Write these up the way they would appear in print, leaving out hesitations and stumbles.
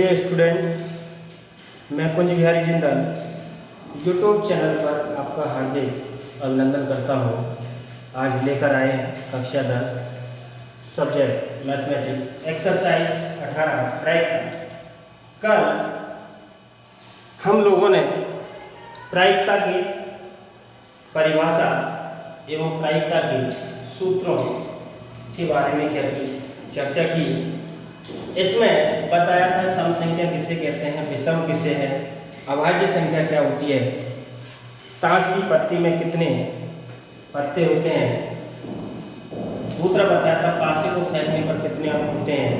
Dear student, मैं Kunj Bihari Jindal YouTube channel पर आपका हार्दिक अभिनंदन करता हूँ। आज लेकर आए हैं कक्षा 10 सब्जेक्ट मैथमेटिक्स एक्सरसाइज 18 प्रायिकता। कल हम लोगों ने प्रायिकता की परिभाषा एवं प्रायिकता के सूत्रों के बारे में क्या की चर्चा की। इसमें बताया था सम संख्या किसे कहते हैं, विषम किसे है, अभाज्य संख्या क्या होती है, ताश की पत्ती में कितने पत्ते होते हैं। दूसरा बताया था पासे को फेंकने पर कितने अंक होते हैं,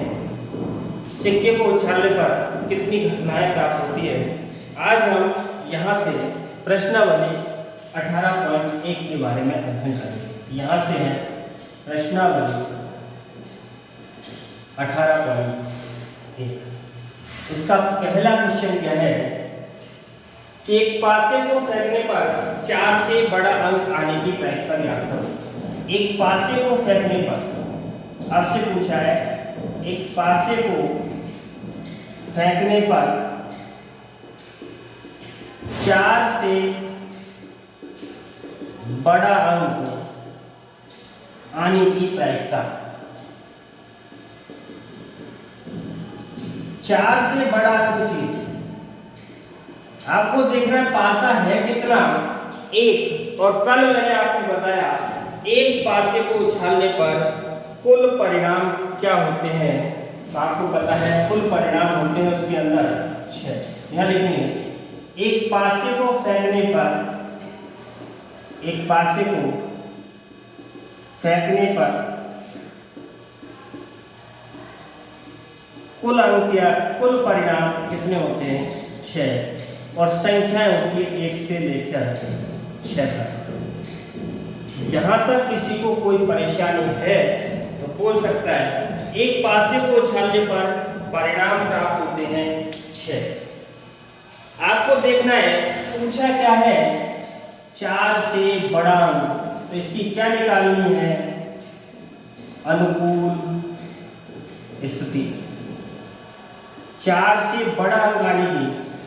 सिक्के को उछालने पर कितनी घटनाएं प्राप्त होती है। आज हम यहाँ से प्रश्नावली 18.1 के बारे में अध्ययन करेंगे। यहाँ से है प्रश्नावली 18.1। इसका पहला क्वेश्चन क्या है, एक पासे को फेंकने पर 4 से बड़ा अंक आने की प्रायिकता ज्ञात करो। एक पासे को फेंकने पर आपसे पूछा है, एक पासे को फेंकने पर 4 से बड़ा अंक आने की प्रायिकता। 4 से बड़ा अंक चीज आपको देखना है पासा है कितना, एक। और कल मैंने आपको बताया एक पासे को उछालने पर कुल परिणाम क्या होते हैं, तो आपको पता है कुल परिणाम होते हैं उसके अंदर 6। यहां लिखेंगे एक पासे को फेंकने पर, एक पासे को फेंकने पर कुल अंक या कुल परिणाम कितने होते हैं, 6। और संख्याएं होती है 1 से लेकर 6 तक। यहां तक किसी को कोई परेशानी है तो बोल सकता है। एक पासे को उछालने पर परिणाम प्राप्त होते हैं 6। आपको देखना है पूछा क्या है, 4 से बड़ा अंक, तो इसकी क्या निकालनी है, अनुकूल स्थिति। 4 से बड़ा अंक आने की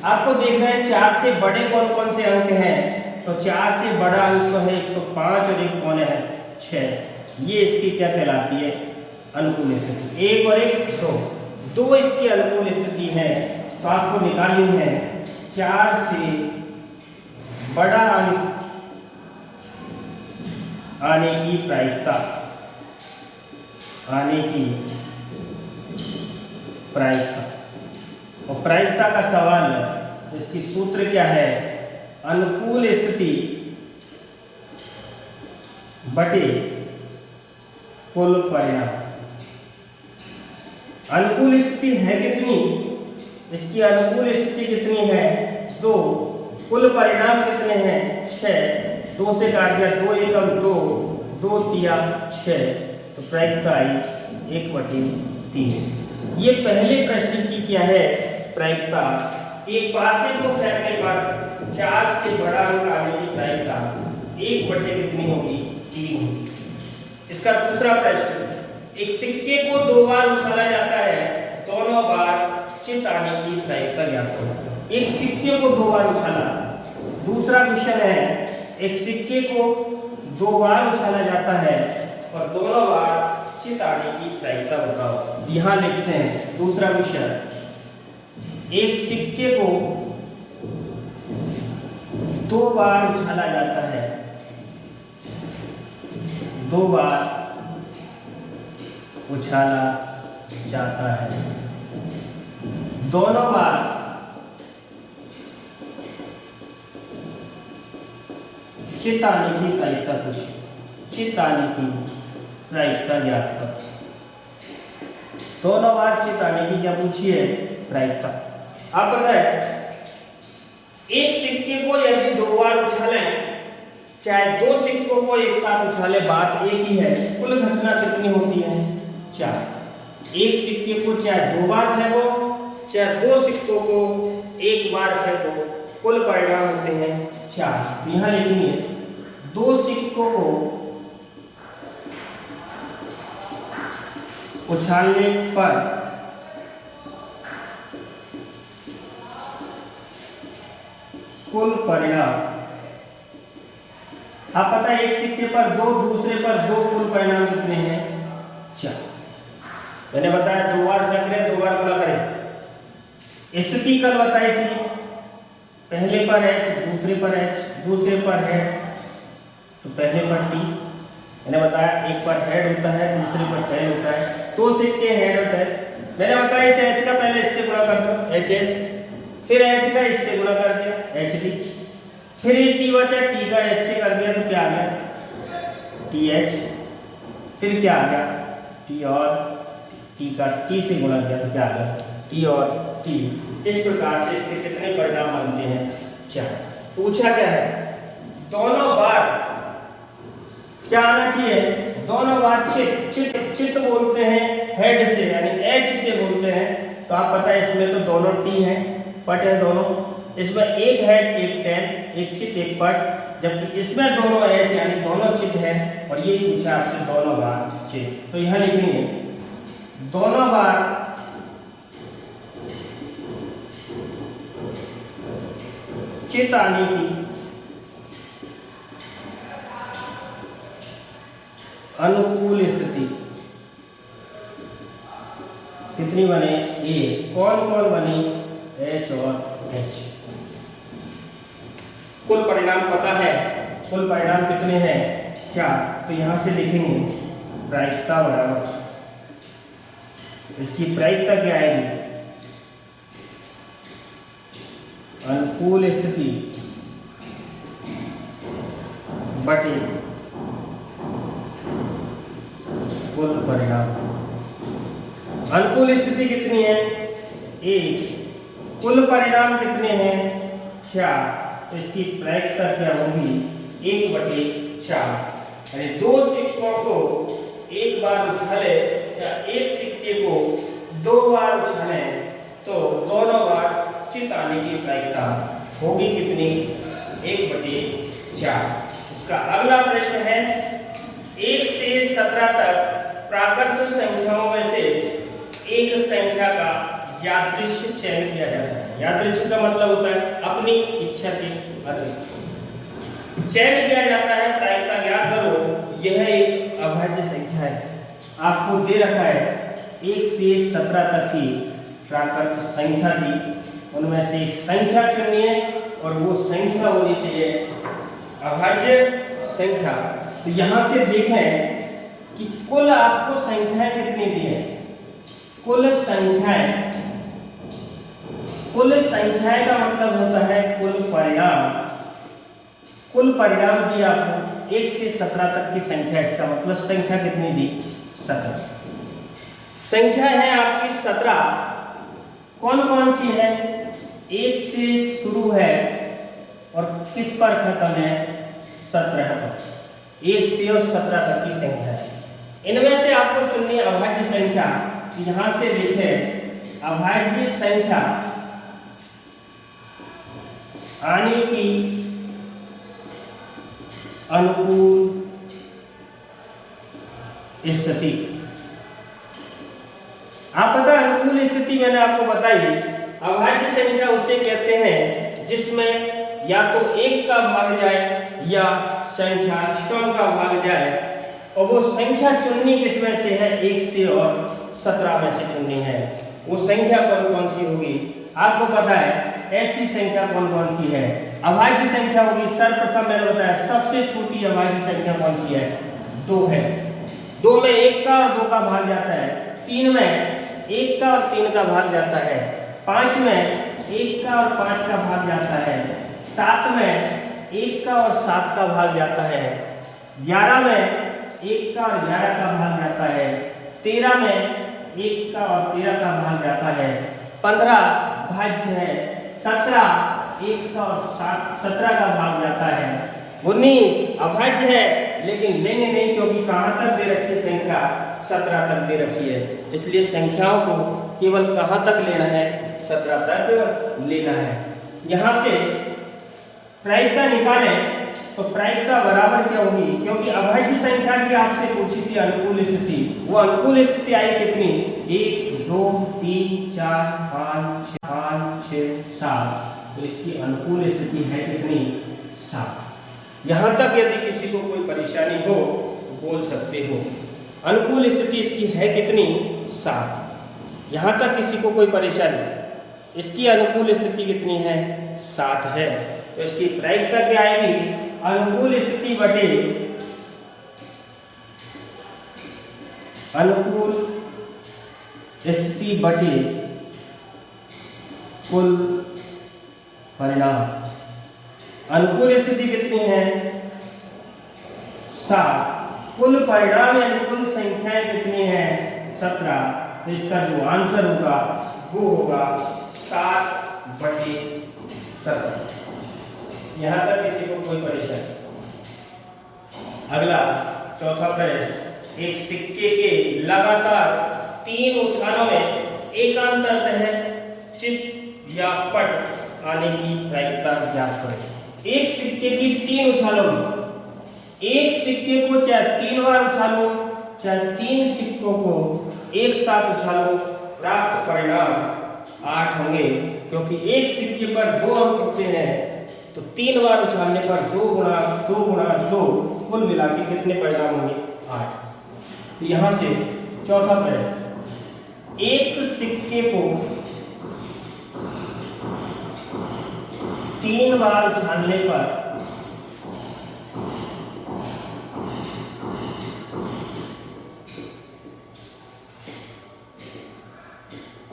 आपको देखना है 4 से बड़े कौन कौन से अंक हैं, तो 4 से बड़ा अंक तो है एक तो 5 और एक कौन है 6। ये इसकी क्या कहलाती है, अनुकूल स्थिति। 1 और 1 2 इसकी अनुकूल स्थिति है। तो आपको निकालनी है 4 से बड़ा अंक आने की प्रायिकता, आने की प्रायिकता। और प्रायिकता का सवाल है, इसकी सूत्र क्या है, अनुकूल स्थिति बटे कुल परिणाम। अनुकूल स्थिति है कितनी, इसकी अनुकूल स्थिति कितनी है 2, कुल परिणाम कितने हैं 6। 2 से काट दिया 2 एकम 2, 2 तिया 6, तो प्रायिकता आई 1/3। ये पहले प्रश्न की क्या है प्रायिकता, एक पासे को फेंकने पर 4 से बड़ा अंक आने की प्रायिकता 1/3 कितनी होगी, 3 होगी। इसका दूसरा प्रश्न, एक सिक्के को 2 बार उछाला जाता है, दोनों बार चित आने की प्रायिकता ज्ञात करो। एक सिक्के को 2 बार उछाला। दूसरा क्वेश्चन है, एक सिक्के को 2 बार उछाला जाता है और दोनों बार चित आने की प्रायिकता बताओ। यहां लिखते हैं दूसरा क्वेश्चन, एक सिक्के को 2 बार उछाला जाता है, 2 बार उछाला जाता है, दोनों बार चित आने की प्रायिकता कुछ, चित आने की प्रायिकता ज्ञात कर। दोनों बार चित आने की क्या पूछी है, प्रायिकता। आप बताएं एक सिक्के को यदि 2 बार उछालें, चाहे 2 सिक्कों को एक साथ उछाले, बात एक ही है, कुल घटना कितनी होती है 4। एक सिक्के को चाहे 2 बार फेंको, चाहे 2 सिक्कों को एक बार फेंको, कुल परिणाम होते हैं 4। यहां लिखेंगे 2 सिक्कों को उछालने पर कुल परिणाम। आप पता है एक सिक्के पर दो, दूसरे पर दो, कुल परिणाम कितने हैं? 4। मैंने बताया 2 बार संग्रह 2 बार गुणा करें। स्थिति कल बताई थी, पहले पर h, दूसरे पर h, दूसरे पर हेड, तो पहले पर t। मैंने बताया एक पर हेड होता है, दूसरे पर टेल होता है, 2 सिक्के हेड और टेल। मैंने बताया इस h का पहले इससे गुणा कर दो, hh, फिर h का इससे गुणा कर दिया, hd, फिर t बचा, t का s से कर दिया तो क्या आ गया? th, फिर क्या आ गया? t और t का t से गुणा किया तो क्या आ गया? t और t। इस प्रकार से इसके कितने परिणाम बनते हैं? 4। पूछा क्या है? दोनों बार क्या आना चाहिए? दोनों बार चित बोलते हैं हेड से, यानी h से बोलते हैं। तो आप पता है इसमें तो दोनों t हैं, पट है दोनों, इसमें एक हेड एक टेल, एक चित एक पट, जबकि इसमें दोनों h यानी दोनों चित है। और ये पूछा आपसे दोनों बार चित, तो यहां लिखेंगे दोनों बार चित आने की अनुकूल स्थिति कितनी बने? ए। कौन कौन बनी? एच और एच। कुल परिणाम पता है, कुल परिणाम कितने हैं? 4। तो यहां से लिखेंगे प्रायिकता बराबर, इसकी प्रायिकता क्या आएगी? अनुकूल स्थिति बटे कुल परिणाम। अनुकूल स्थिति कितनी है? 1। कुल परिणाम कितने हैं? 4। तो इसकी प्रायिकता क्या होगी? 1/4। यानी 2 सिक्कों को एक बार उछाले या एक सिक्के को 2 बार उछाले तो दोनों बार चित आने की प्रायिकता होगी कितनी? 1/4। इसका अगला प्रश्न है 1 से 17 तक प्राकृत संख्याओं में से एक संख्या का यादृच्छिक चयन किया जाता है। यादृच्छिक का मतलब होता है अपनी इच्छा के अनुसार चयन किया जाता है। प्रायिकता ज्ञात करो। यह एक अभाज्य संख्या है, आपको दे रखा है 1 से 17 तक की प्राकृत संख्या दी, उनमें से एक संख्या चुननी है और वो संख्या होनी चाहिए अभाज्य संख्या। तो यहां से देखें कि कुल आपको संख्याएं कितनी दी है? कुल संख्याएं, कुल संख्याएं का मतलब होता है कुल परिणाम। कुल परिणाम दिया आपको 1 से 17 तक की संख्या, इसका मतलब संख्या कितनी दी? 17। संख्या है आपकी 17। कौन कौन सी है? 1 से शुरू है और किस पर खत्म है? 17 पर। 1 से और 17 तक की संख्या है। इनमें से आपको चुननी है अभाज्य संख्या। यहां से लिखे अभाज्य संख्या आने की अनुकूल स्थिति। आप पता है अनुकूल स्थिति मैंने आपको बताई, अभाज्य संख्या उसे कहते हैं जिसमें या तो 1 का भाग जाए या संख्या स्वयं का भाग जाए। और वो संख्या चुननी किसमें से है? 1 से और 17 में से चुननी है। वो संख्या कौन कौन सी होगी आपको पता है। ऐसी संख्या कौन कौन सी है? अभाज्य संख्या होगी। सर्वप्रथम मैंने बताया सबसे छोटी अभाज्य संख्या कौन सी है? 2 है। 2 में 1 का और 2 का भाग जाता है। 3 में 1 का और 3 का भाग जाता है। 5 में 1 का और 5 का भाग जाता है। 7 में 1 का और 7 का भाग जाता है। 11 में 1 का और 11 का भाग जाता है। 13 में 1 का और 13 का भाग जाता है। 15 भाज्य है। 17 1 का और 17 का भाग जाता है। 19 अभाज्य है लेकिन लेंगे नहीं क्योंकि कहाँ तक दे रखी संख्या? 17 तक दे रखी है। इसलिए संख्याओं को केवल कहाँ तक लेना है? 17 तक लेना है। यहाँ से प्रायिकता निकालें तो प्रायिकता बराबर क्या होगी? क्योंकि अभाज्य संख्या की आपसे पूछी थी अनुकूल स्थिति, वो अनुकूल स्थिति आई कितनी? 1 2 3 4 5 6 7। तो इसकी अनुकूल स्थिति है कितनी? 7। यहाँ तक यदि किसी को कोई परेशानी हो बोल सकते हो। अनुकूल स्थिति इसकी है कितनी? 7। यहाँ तक किसी को कोई परेशानी, इसकी अनुकूल स्थिति कितनी है? 7 है। तो इसकी प्रायिकता क्या आएगी? अनुकूल स्थिति बटे अनुकूल स्थिति बटे कुल परिणाम। अनुकूल स्थिति कितनी है? 7। कुल परिणाम यानी कुल संख्याएं कितनी है? 17। तो इसका जो आंसर होगा वो होगा 7/17। यहां तक किसी को कोई परेशानी? अगला चौथा प्रश्न, एक सिक्के के लगातार 3 उछालों में एकांतरतः चित या पट आने की प्रायिकता ज्ञात करें। एक सिक्के की 3 उछालों में, एक सिक्के को चाहे 3 बार उछालो चाहे 3 सिक्कों को एक साथ उछालो, प्राप्त परिणाम 8 होंगे। क्योंकि एक सिक्के पर 2 अंक होते हैं तो 3 बार उछालने पर 2 गुणा 2 गुणा 2 कुल मिला के कितने परिणाम होंगे? 8। तो यहां से चौथा प्रश्न, एक सिक्के को 3 बार उछालने पर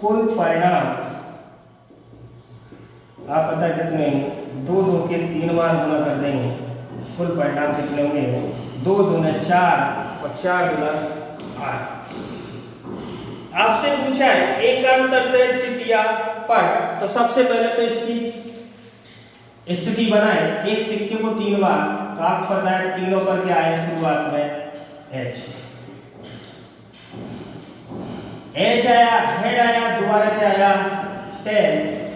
कुल परिणाम आप पता कितने? 2 2 के 3 बार गुना कर देंगे, कुल परिणाम कितने होंगे? 2 दूना 4 और 4 दूना 8। आपसे पूछा है एकांतरतः चित या पट, तो सबसे पहले तो इसकी स्थिति बनाए। एक सिक्के को 3 बार, तो आपको पता है तीनों पर क्या आए शुरुआत में? H आया, हेड आया, दोबारा क्या आया? टेल।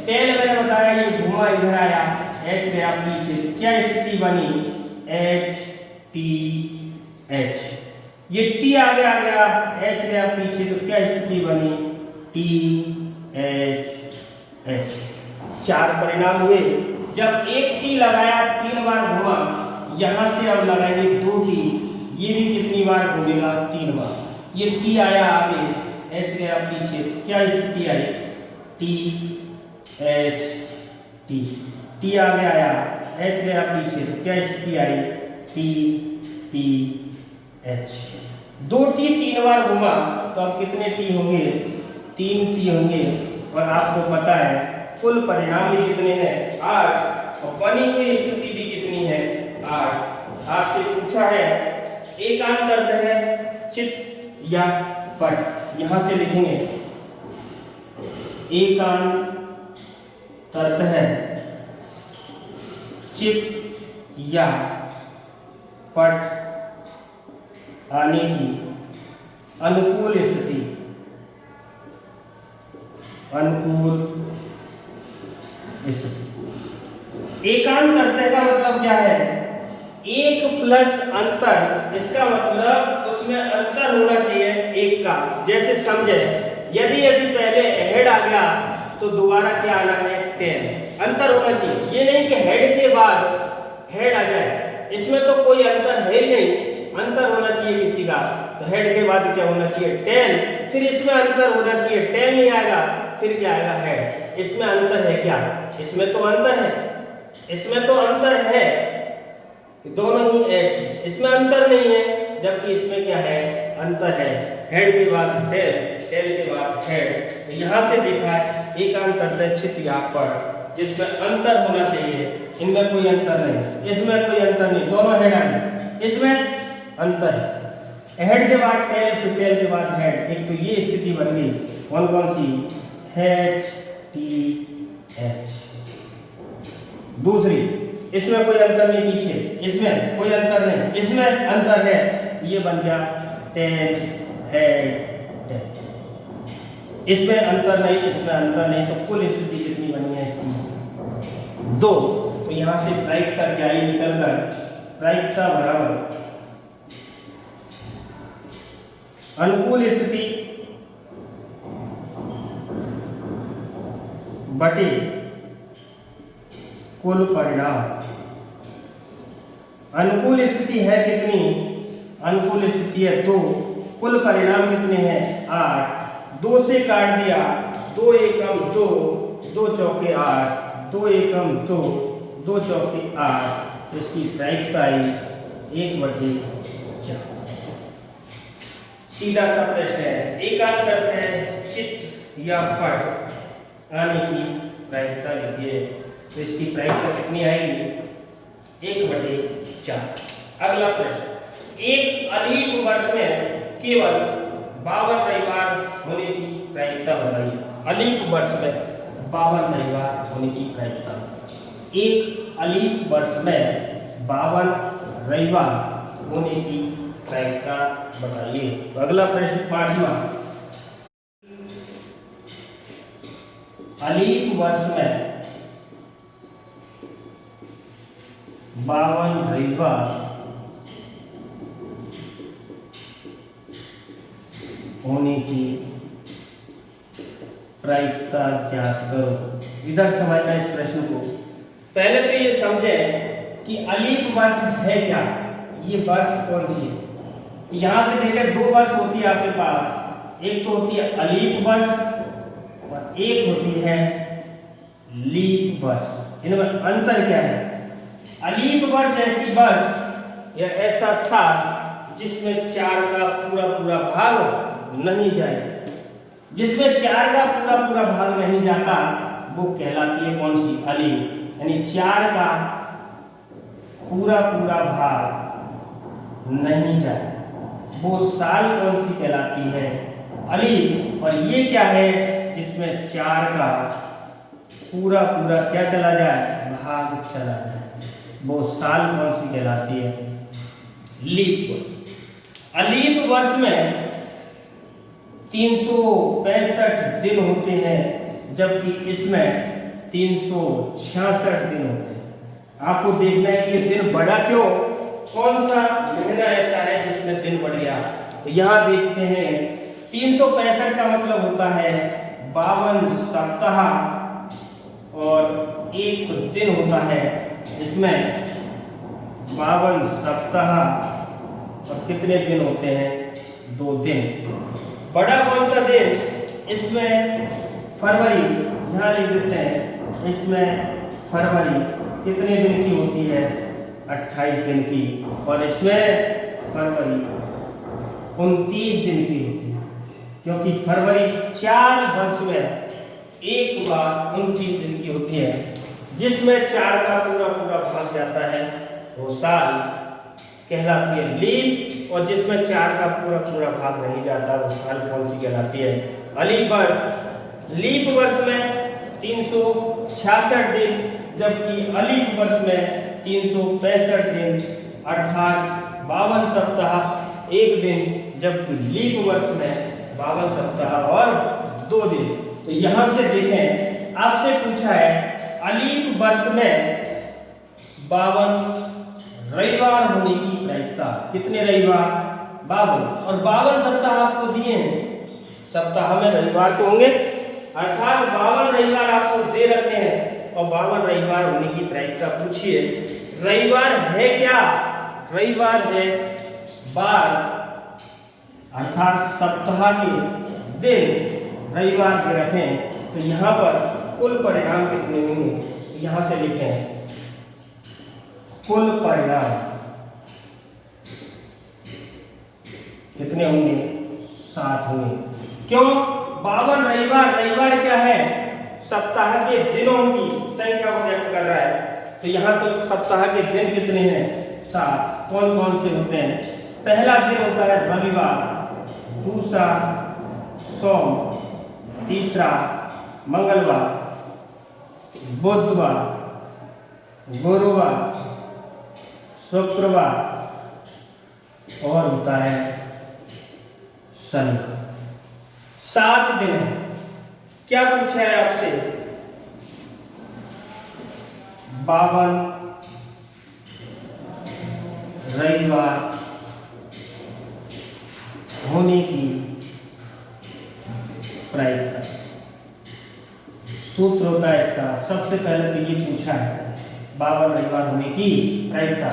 टेल मैंने बताया ये घुमा इधर आया, H गया पीछे, तो क्या स्थिति बनी? H T H। ये T आगे आ गया, H गया पीछे, तो क्या स्थिति बनी? T H H। 4 परिणाम हुए। जब एक T लगाया 3 बार घुमा, यहां से अब लगाएंगे 2 T, ये भी कितनी बार घूमेगा? 3 बार। ये T आया आगे, H गया पीछे, तो क्या स्थिति आई? T H T। T आगे आया, H गया पीछे, तो क्या स्थिति आई? T T H। 2 T 3 बार घुमा, तो अब कितने T होंगे? 3 T होंगे। और आपको पता है कुल परिणाम भी कितने हैं? 8। और बनी हुई स्थिति भी कितनी है? 8। आपसे पूछा है एकांतरतः चित या पट। यहां से लिखेंगे एकांतरतः चित या पट आने की अनुकूल स्थिति, अनुकूल स्थिति। एकांतरतः का मतलब क्या है? 1 प्लस अंतर, इसका मतलब उसमें अंतर होना चाहिए 1 का। जैसे समझे, यदि पहले हेड आ गया तो दोबारा क्या आना है? टेल। अंतर होना चाहिए, ये नहीं कि हेड के बाद हेड आ जाए, इसमें तो कोई अंतर है ही नहीं। अंतर होना चाहिए किसी का, तो हेड के बाद क्या होना चाहिए? टेल। फिर इसमें अंतर होना चाहिए, टेल नहीं आएगा, फिर क्या आएगा? हेड। इसमें अंतर है क्या? इसमें तो अंतर है, इसमें तो अंतर है, दोनों ही H। इसमें अंतर नहीं है, जबकि इसमें क्या है? अंतर है। हेड के बाद टेल, टेल के बाद हेड। तो यहां से देखा है एकांतरतः चित या पट, जिसमें अंतर होना चाहिए। इनमें कोई अंतर नहीं, इसमें कोई अंतर नहीं, दोनों हेड आ गए। इसमें अंतर है, हेड के बाद टेल, फिर टेल के बाद हेड। एक तो ये स्थिति बन गई। कौन सी? H T H। दूसरी, इसमें कोई अंतर नहीं, पीछे इसमें कोई अंतर नहीं, इसमें अंतर है, ये बन गया टेल हेड टेल। इसमें अंतर नहीं, इसमें अंतर नहीं, तो कुल स्थिति कितनी बनी है इसकी? 2। तो यहां से प्रायिकता क्या आई निकलकर? प्रायिकता बराबर अनुकूल स्थिति बटे कुल परिणाम। अनुकूल स्थिति है कितनी? अनुकूल स्थिति है 2। कुल परिणाम कितने हैं? 8। 2 से काट दिया, 2 एकम 2, 2 चौके 8, 2 एकम 2, 2 चौके 8। इसकी प्रायिकता आई 1/4। सीधा सा प्रश्न है, एकांत अर्थ है चित्र या पट आने की प्रायिकता लिखिए। तो इसकी प्रायिकता कितनी आएगी? 1/4। अगला प्रश्न, एक अलीप वर्ष में केवल 52 रविवार होने की प्रायिकता बताइए। अलीप वर्ष में 52 रविवार होने की प्रायिकता। एक अलीप वर्ष में 52 रविवार होने की प्रायिकता बताइए। तो अगला प्रश्न 5वां, अलीप वर्ष में 52 रविवार होने की प्रायिकता ज्ञात करो। इधर समझना इस प्रश्न को। पहले तो ये समझें कि अलीप वर्ष है क्या, ये वर्ष कौन सी है। यहां से देखें 2 वर्ष होती है आपके पास, एक तो होती है अलीप वर्ष और एक होती है लीप वर्ष। इनमें अंतर क्या है? अलीप वर्ष ऐसी वर्ष या ऐसा साल जिसमें 4 का पूरा भाग नहीं जाए। जिसमें 4 का पूरा भाग नहीं जाता वो कहलाती है कौन सी? अलीप। यानी 4 का पूरा भाग नहीं जाए वो साल कौन सी कहलाती है? अलीप। और ये क्या है? जिसमें 4 का पूरा क्या चला जाए? भाग चला जाए, वो साल कौन सी कहलाती है? लीप वर्ष। अलीप वर्ष में 365 दिन होते हैं, जबकि इसमें 366 दिन होते हैं। आपको देखना है कि ये दिन बढ़ा क्यों, कौन सा महीना ऐसा है जिसमें दिन बढ़ गया। तो यहाँ देखते हैं 365 का मतलब होता है 52 सप्ताह और एक दिन होता है। इसमें 52 सप्ताह और कितने दिन होते हैं? 2 दिन। बड़ा कौन सा दिन? इसमें फरवरी, यहाँ लिख देते हैं। इसमें फरवरी कितने दिन की होती है? 28 दिन की। और इसमें फरवरी 29 दिन की होती है, क्योंकि फरवरी 4 वर्ष में एक बार 29 दिन की होती है। जिसमें 4 का पूरा भाग जाता है वो साल कहलाती है लीप, और जिसमें 4 का पूरा भाग नहीं जाता वो साल कौन सी कहलाती है? अलीप वर्ष। लीप वर्ष में 366 दिन, जबकि अलीप वर्ष में 365 दिन, अर्थात 52 सप्ताह 1 दिन, जबकि लीप वर्ष में 52 सप्ताह और 2 दिन। तो यहां से देखें, आपसे पूछा है अलीप वर्ष में 52 रविवार होने की प्रायिकता। कितने रविवार? 52। और 52 सप्ताह आपको दिए हैं, सप्ताह में रविवार तो होंगे, अर्थात 52 रविवार आपको दे रखे हैं और 52 रविवार होने की प्रायिकता पूछिए। रविवार है क्या? रविवार है बार, अर्थात सप्ताह के दिन रविवार के रखें। तो यहाँ पर कुल परिणाम कितने होंगे? यहाँ से लिखें कुल परिणाम कितने होंगे? 7 होंगे। क्यों? 52 रविवार, रविवार क्या है? सप्ताह के दिनों की संख्या को व्यक्त कर रहा है। तो यहाँ तो सप्ताह के दिन कितने हैं? 7। कौन कौन से होते हैं? पहला दिन होता है रविवार, दूसरा सोम, तीसरा मंगलवार, बुधवार, गुरुवार, शुक्रवार और होता है शनिवार। 7 दिन है। क्या पूछा है आपसे? 52 रविवार होने की प्रायिकता। सूत्र होता है इसका, सबसे पहले तो ये पूछा है 52 रविवार होने की प्रायिकता।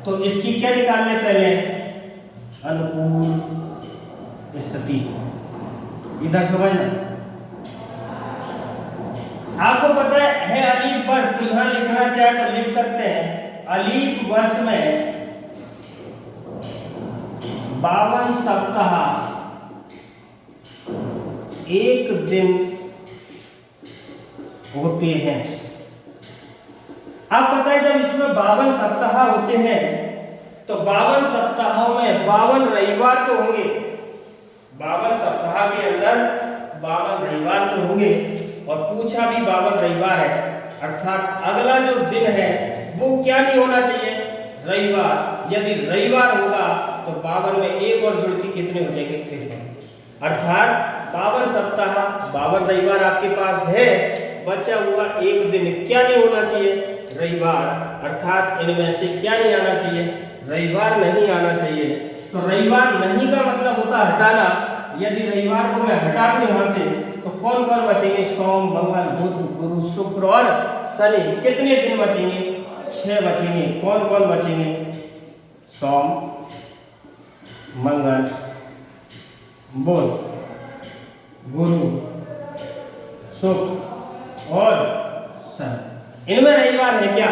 तो इसकी क्या निकालने पहले, अनुकूल स्थिति। इधर समझना, आपको पता है अलीफ वर्ष, तो यहां लिखना चाहे तो लिख सकते हैं अलीफ वर्ष में 52 सप्ताह 1 दिन होते हैं। आप पता है जब इसमें 52 सप्ताह होते हैं तो 52 सप्ताहों में 52 रविवार तो होंगे, 52 सप्ताह के अंदर 52 रविवार तो होंगे, और पूछा भी 52 रविवार है, अर्थात अगला जो दिन है वो क्या नहीं होना चाहिए, रविवार। यदि रविवार होगा तो 52 में एक और जुड़ के कितने हो जाएंगे, 53। अर्थात 52 सप्ताह 52 रविवार आपके पास है, बचा हुआ एक दिन क्या नहीं होना चाहिए, रविवार। अर्थात इनमें से क्या नहीं आना चाहिए, रविवार नहीं आना चाहिए। तो रविवार नहीं का मतलब होता है हटाना। यदि रविवार को मैं हटा दूं यहां से तो कौन कौन बचेंगे, सोम, मंगल, बुध, गुरु, शुक्र और शनि। कितने दिन बचेंगे, 6 बचेंगे। कौन कौन बचेंगे, सोम, मंगल, बुध, गुरु, शुक्र और शनि। इनमें रविवार है क्या,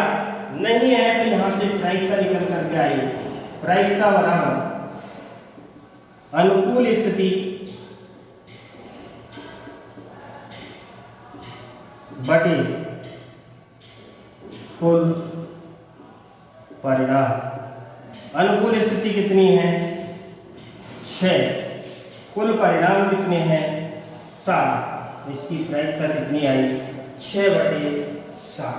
नहीं है, तो यहां से प्रायिकता निकल करके आई, प्रायिकता बराबर अनुकूल स्थिति बटे कुल परिणाम। अनुकूल स्थिति कितनी है, 6, कुल परिणाम कितने हैं, 7। इसकी प्रायिकता कितनी आई, 6/7।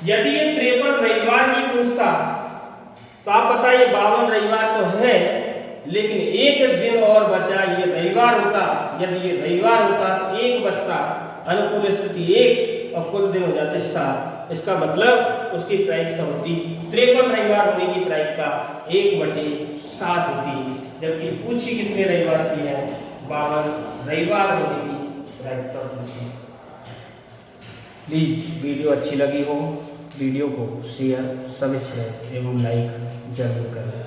यदि ये 53 रविवार की पूछता तो आप बताइए 52 रविवार तो है, लेकिन एक दिन और बचा, ये रविवार होता। यदि ये रविवार होता तो एक बचता, अनुकूल स्थिति 1 और कुल दिन हो जाते 7। इसका मतलब उसकी प्रायिकता होती 53 रविवार होने की प्रायिकता 1/7 होती, जबकि पूछी कितने रविवार की है, 52 रविवार होने की प्रायिकता होती है। प्लीज वीडियो अच्छी लगी हो, वीडियो को शेयर, सब्सक्राइब एवं लाइक जरूर करें।